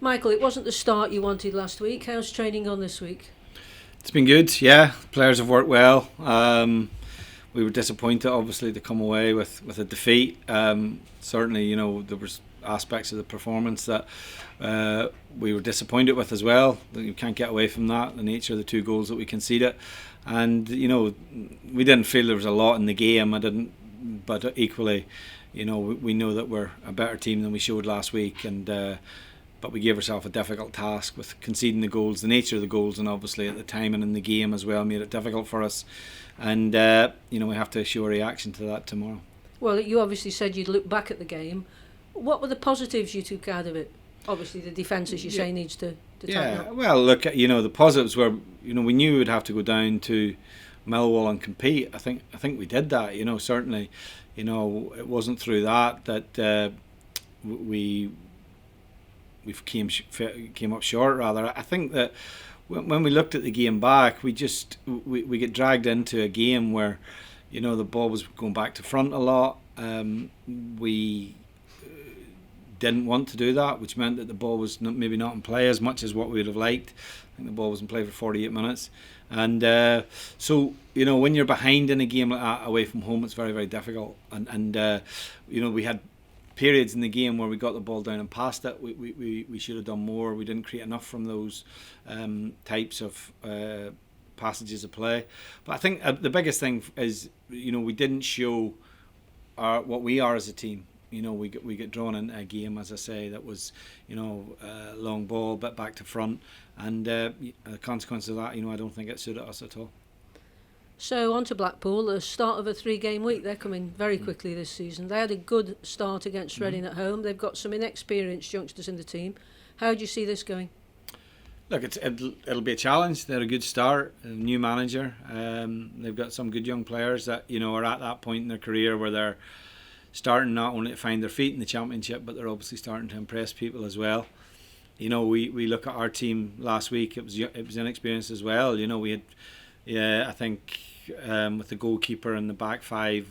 Michael, it wasn't the start you wanted last week. How's training on this week? It's been good, yeah. Players have worked well. We were disappointed, obviously, to come away with a defeat. Certainly, there was aspects of the performance that we were disappointed with as well. You can't get away from that, the nature of the 2 goals that we conceded. And, we didn't feel there was a lot in the game. But equally, we know that we're a better team than we showed last week. But we gave ourselves a difficult task with conceding the goals, the nature of the goals, and obviously at the time and in the game as well made it difficult for us. And we have to show a reaction to that tomorrow. Well, you obviously said you'd look back at the game. What were the positives you took out of it? Obviously, the defence, as you say, needs to tighten up. Well, look, the positives were, we knew we'd have to go down to Millwall and compete. I think we did that. Certainly, it wasn't through that we came up short. Rather, I think that when we looked at the game back, we get dragged into a game where, the ball was going back to front a lot. We didn't want to do that, which meant that the ball was maybe not in play as much as what we would have liked. I think the ball was in play for 48 minutes. And so, when you're behind in a game like that away from home, it's very, very difficult. And we had periods in the game where we got the ball down and passed it. We should have done more. We didn't create enough from those types of passages of play. But I think the biggest thing is, we didn't show what we are as a team. We get drawn into a game, as I say, that was, long ball, bit back to front, and the consequence of that, I don't think it suited us at all. So on to Blackpool, the start of a 3-game week. They're coming very quickly this season. They had a good start against Reading at home. They've got some inexperienced youngsters in the team. How do you see this going? Look, it'll be a challenge. They're a good start, a new manager. They've got some good young players that are at that point in their career where they're starting not only to find their feet in the Championship, but they're obviously starting to impress people as well. We look at our team last week. It was inexperienced as well. We had, I think, with the goalkeeper and the back five,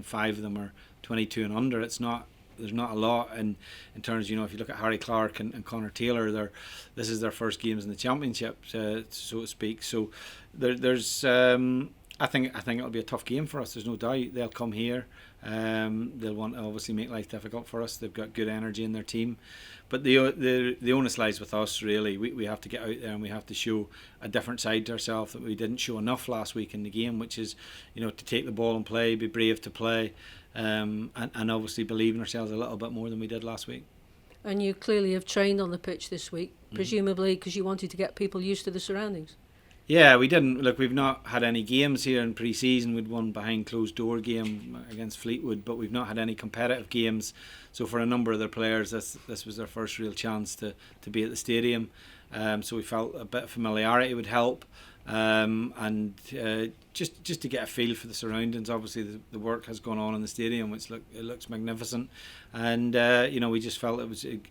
5 of them are 22 and under. There's not a lot in terms, if you look at Harry Clark and Connor Taylor, this is their first games in the Championship, so to speak. So there's I think it'll be a tough game for us. There's no doubt. They'll come here. They'll want to obviously make life difficult for us. They've got good energy in their team, but the onus lies with us. Really, we have to get out there and we have to show a different side to ourselves that we didn't show enough last week in the game, which is to take the ball and play, be brave to play, and obviously believe in ourselves a little bit more than we did last week. And you clearly have trained on the pitch this week, presumably because you wanted to get people used to the surroundings. Yeah, we didn't. Look, we've not had any games here in pre-season. We'd won behind closed door game against Fleetwood, but we've not had any competitive games. So for a number of their players, this was their first real chance to be at the stadium. So we felt a bit of familiarity would help, and just to get a feel for the surroundings. Obviously, the work has gone on in the stadium, which looks magnificent, and we just felt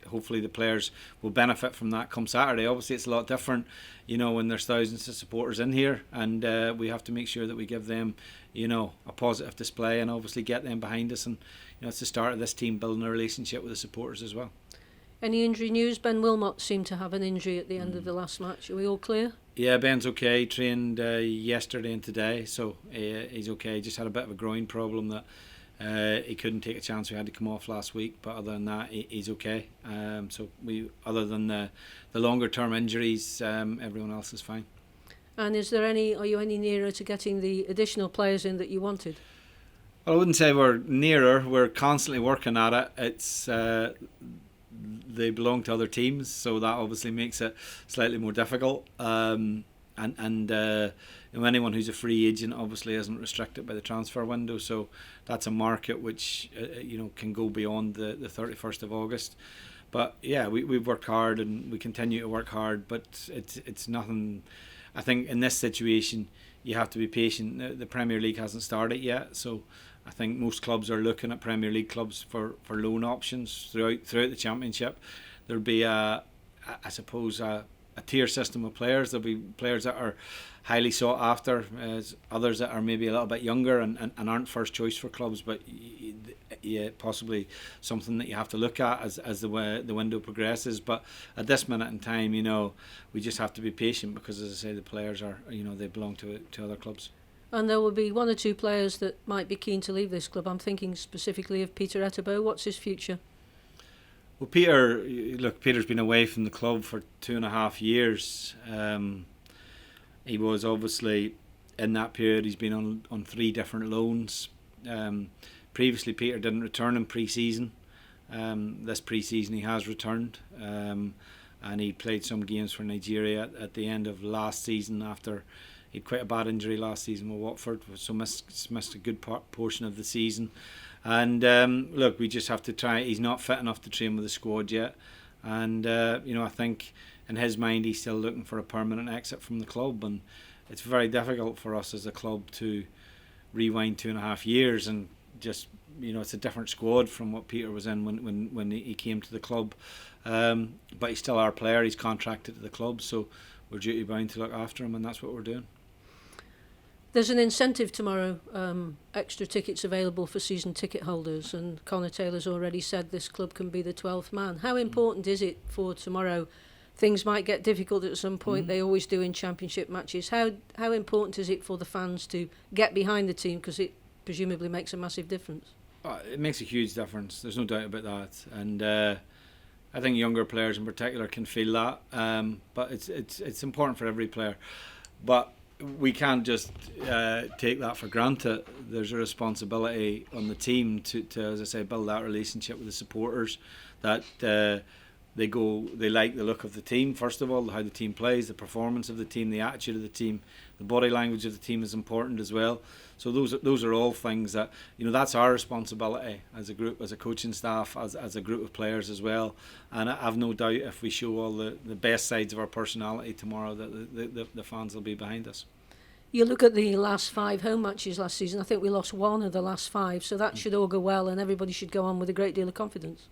hopefully the players will benefit from that come Saturday. Obviously, it's a lot different, when there's thousands of supporters in here, and we have to make sure that we give them, a positive display, and obviously get them behind us. And it's the start of this team building a relationship with the supporters as well. Any injury news? Ben Wilmot seemed to have an injury at the end of the last match. Are we all clear? Yeah, Ben's okay. Trained yesterday and today, so he's okay. Just had a bit of a groin problem that he couldn't take a chance. We had to come off last week, but other than that, he's okay. So other than the longer term injuries, everyone else is fine. And are you any nearer to getting the additional players in that you wanted? Well, I wouldn't say we're nearer. We're constantly working at it. It's they belong to other teams, so that obviously makes it slightly more difficult. And anyone who's a free agent obviously isn't restricted by the transfer window, so that's a market which can go beyond the 31st of August. But yeah, we've worked hard and we continue to work hard, but it's nothing. I think in this situation you have to be patient. The Premier League hasn't started yet, so I think most clubs are looking at Premier League clubs for loan options throughout the Championship. There'll be a a tier system of players. There'll be players that are highly sought after, as others that are maybe a little bit younger and aren't first choice for clubs, but possibly something that you have to look at as the window progresses. But at this minute in time, we just have to be patient, because, as I say, the players are, they belong to other clubs. And there will be one or two players that might be keen to leave this club. I'm thinking specifically of Peter Etterbo. What's his future? Well, Peter's been away from the club for 2.5 years. He was obviously, in that period, he's been on 3 different loans. Previously, Peter didn't return in pre-season. This pre-season he has returned, and he played some games for Nigeria at the end of last season after he had quite a bad injury last season with Watford, so missed a good portion of the season. And we just have to try. He's not fit enough to train with the squad yet, and I think in his mind he's still looking for a permanent exit from the club, and it's very difficult for us as a club to rewind 2.5 years and just, it's a different squad from what Peter was in when he came to the club, but he's still our player. He's contracted to the club, so we're duty bound to look after him, and that's what we're doing. There's an incentive tomorrow, extra tickets available for season ticket holders, and Connor Taylor's already said this club can be the 12th man. How important is it for tomorrow? Things might get difficult at some point, they always do in championship matches. How important is it for the fans to get behind the team, because it presumably makes a massive difference? It makes a huge difference, there's no doubt about that, and I think younger players in particular can feel that, but it's important for every player. But we can't just take that for granted. There's a responsibility on the team to, as I say, build that relationship with the supporters, that they like the look of the team, first of all, how the team plays, the performance of the team, the attitude of the team, the body language of the team is important as well. So those are all things that, that's our responsibility as a group, as a coaching staff, as a group of players as well. And I've no doubt if we show all the best sides of our personality tomorrow, that the fans will be behind us. You look at the last 5 home matches last season, I think we lost 1 of the last 5, so that should all go well, and everybody should go on with a great deal of confidence.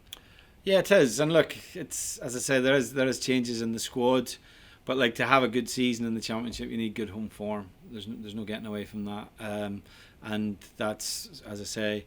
Yeah, it is. And look, it's, as I say, there is changes in the squad, but to have a good season in the Championship, you need good home form. There's no getting away from that, and that's, as I say,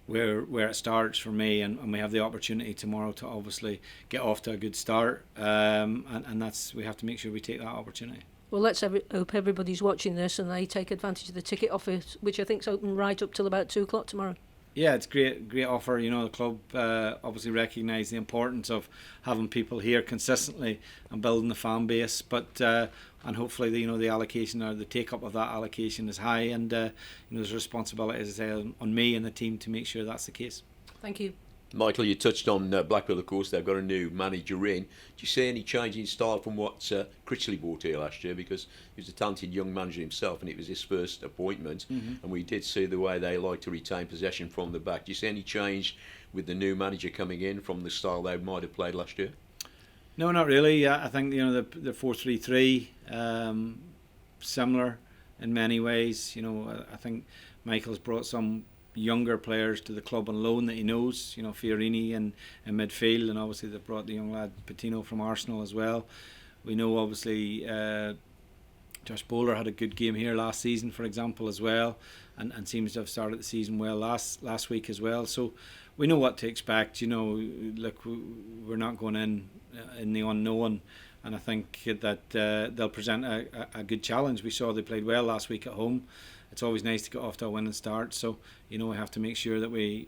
where it starts for me, and we have the opportunity tomorrow to obviously get off to a good start, and that's, we have to make sure we take that opportunity. Well, let's hope everybody's watching this and they take advantage of the ticket offer, which I think is open right up till about 2 o'clock tomorrow. Yeah, it's great offer. The club obviously recognise the importance of having people here consistently and building the fan base, but and hopefully the allocation or the take up of that allocation is high, and there's a responsibility, as I say, on me and the team to make sure that's the case. Thank you. Michael, you touched on Blackpool, of course. They've got a new manager in. Do you see any change in style from what Critchley brought here last year? Because he was a talented young manager himself, and it was his first appointment. And we did see the way they like to retain possession from the back. Do you see any change with the new manager coming in from the style they might have played last year? No, not really. I think the 4-3-3 similar in many ways. I think Michael's brought some younger players to the club on loan that he knows, Fiorini in midfield, and obviously they've brought the young lad Patino from Arsenal as well. We know obviously Josh Bowler had a good game here last season, for example, as well, and seems to have started the season well last week as well. So we know what to expect. Look, we're not going in the unknown, and I think that they'll present a good challenge. We saw they played well last week at home. It's always nice to get off to a winning start, so we have to make sure that we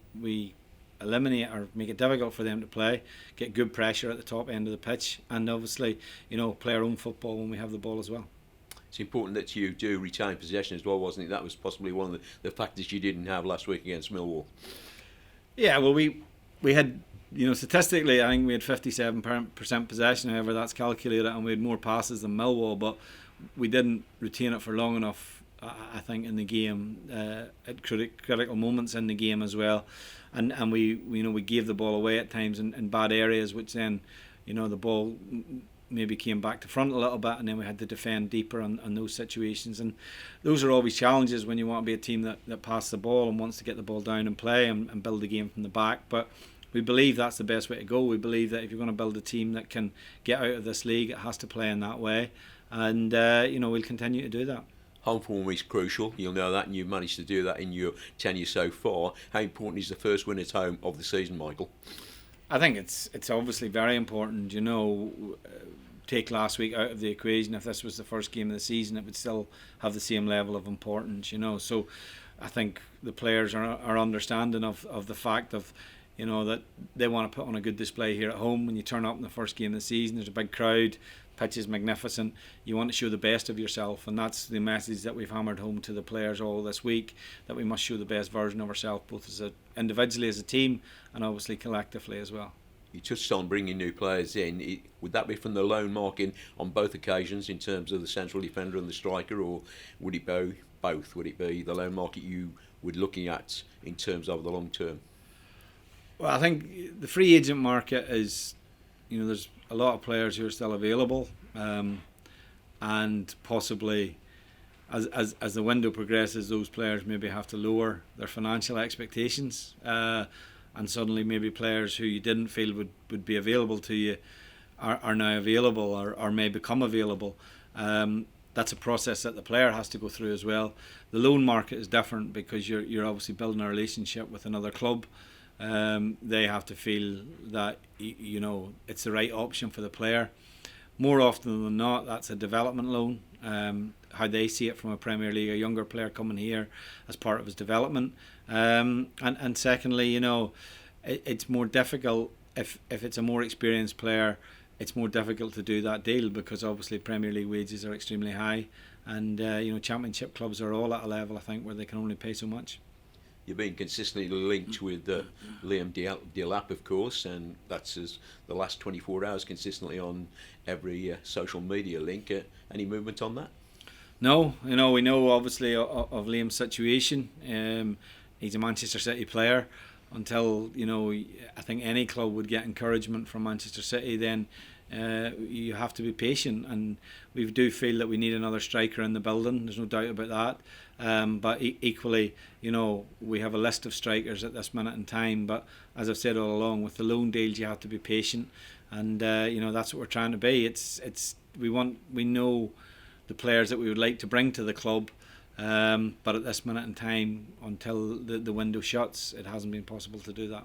eliminate or make it difficult for them to play, get good pressure at the top end of the pitch, and obviously play our own football when we have the ball as well. It's important that you do retain possession as well, wasn't it? That was possibly one of the factors you didn't have last week against Millwall. Yeah, well, we had, statistically, I think we had 57% possession, however that's calculated, and we had more passes than Millwall, but we didn't retain it for long enough, I think, in the game, at critical moments in the game as well, and we gave the ball away at times in bad areas, which then the ball maybe came back to front a little bit, and then we had to defend deeper on those situations, and those are always challenges when you want to be a team that passes the ball and wants to get the ball down and play and build the game from the back. But we believe that's the best way to go. We believe that if you're going to build a team that can get out of this league, it has to play in that way, and we'll continue to do that. Home form is crucial, you'll know that, and you've managed to do that in your tenure so far. How important is the first win at home of the season, Michael? I think it's obviously very important. Take last week out of the equation. If this was the first game of the season, it would still have the same level of importance. So I think the players are understanding of the fact of that they want to put on a good display here at home. When you turn up in the first game of the season, there's a big crowd, pitch is magnificent, you want to show the best of yourself, and that's the message that we've hammered home to the players all this week, that we must show the best version of ourselves, both individually as a team and obviously collectively as well. You touched on bringing new players in. Would that be from the loan market on both occasions in terms of the central defender and the striker, or would it be both? Would it be the loan market you were looking at in terms of the long term? Well, I think the free agent market is, there's a lot of players who are still available, and possibly as the window progresses, those players maybe have to lower their financial expectations, and suddenly maybe players who you didn't feel would be available to you are now available or may become available. That's a process that the player has to go through as well. The loan market is different because you're obviously building a relationship with another club. They have to feel that it's the right option for the player. More often than not, that's a development loan. How they see it from a Premier League, a younger player coming here as part of his development. And secondly, it's more difficult if it's a more experienced player. It's more difficult to do that deal because obviously Premier League wages are extremely high, and Championship clubs are all at a level, I think, where they can only pay so much. You've been consistently linked with Liam Delap, of course, and that's the last 24 hours consistently on every social media link. Any movement on that? No, we know obviously of Liam's situation. He's a Manchester City player. Until I think any club would get encouragement from Manchester City, then you have to be patient, and we do feel that we need another striker in the building. There's no doubt about that. But equally, we have a list of strikers at this minute in time. But as I've said all along, with the loan deals, you have to be patient, and that's what we're trying to be. We know the players that we would like to bring to the club. But at this minute in time, until the window shuts, it hasn't been possible to do that.